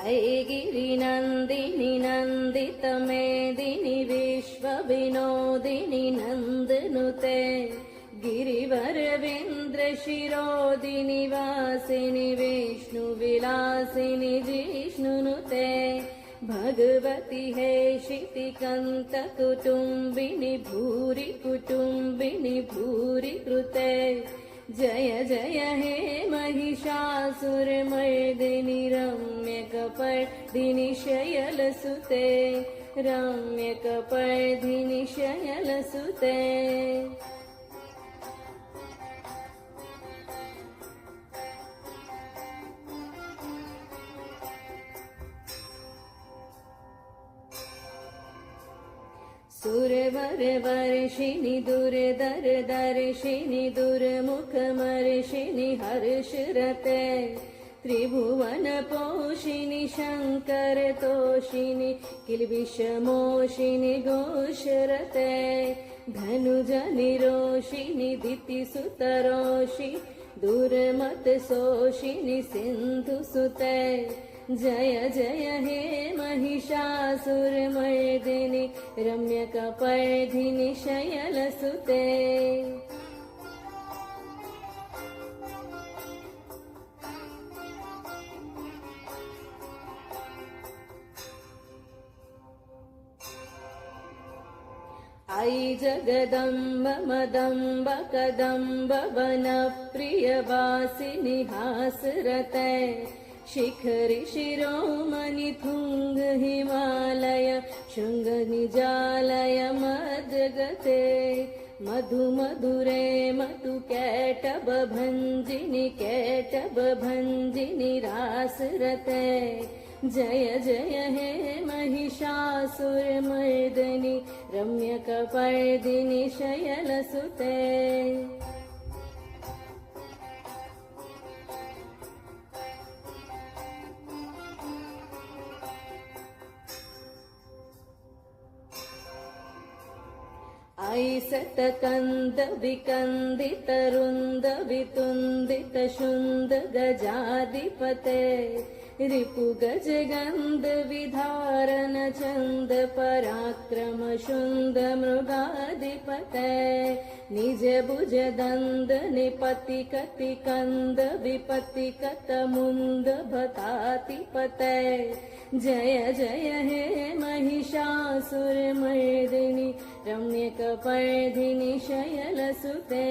ऐगिरिनन्दिनि नन्दितमेदिनि विश्वविनोदिनि नन्दनुते गिरिवरविन्द्रशिरोदिनि वासिनि विष्णुविलासिनि जिष्णुनुते भगवति हेशितिकन्तकुटुम्बिनि भूरि कुटुम्बिनि भूरि कृते जय जय हे महिषासुरमर्दिनि रम्यकपर्दिनि शयलसुते रम्यकपर्दिनि शयलसुते सुरवरवर्षिणि दुर्धरदर्शिनि दुर्मुखमर्षिणि हर्षरते त्रिभुवनपोषिणि शङ्करतोषिणि किल्बिषमोषिणि घोषरते धनुजनिरोषिणि दितिसुतरोषि दुर्मतशोषिणि सिन्धुसुते जय जय हे महिषासुरमर्दिनि रम्यकपर्दिनि शयलसुते ऐ जगदम्ब मदम्ब कदम्ब वनप्रियवासिनि हासरते शिखरि शिरोमणि तुङ्ग हिमालय शृङ्गनिजालय मद्गते मधु मधुरे मधु कैटभञ्जिनि रासरते जय जय हे महिषासुरमर्दिनि रम्यकपर्दिनि शयलसुते ऐ सतकन्द विकन्दित रुन्द वितुन्दित शुन्द गजाधिपते रिपु गज गन्ध विधारण चन्द पराक्रम शुन्द मृगाधिपते निज भुज दन्द निपति कति कन्द विपति कत मुन्द भतातिपते जय जय हे महिषासुरमर्दिनि रम्यकपर्दिनि शयलसुते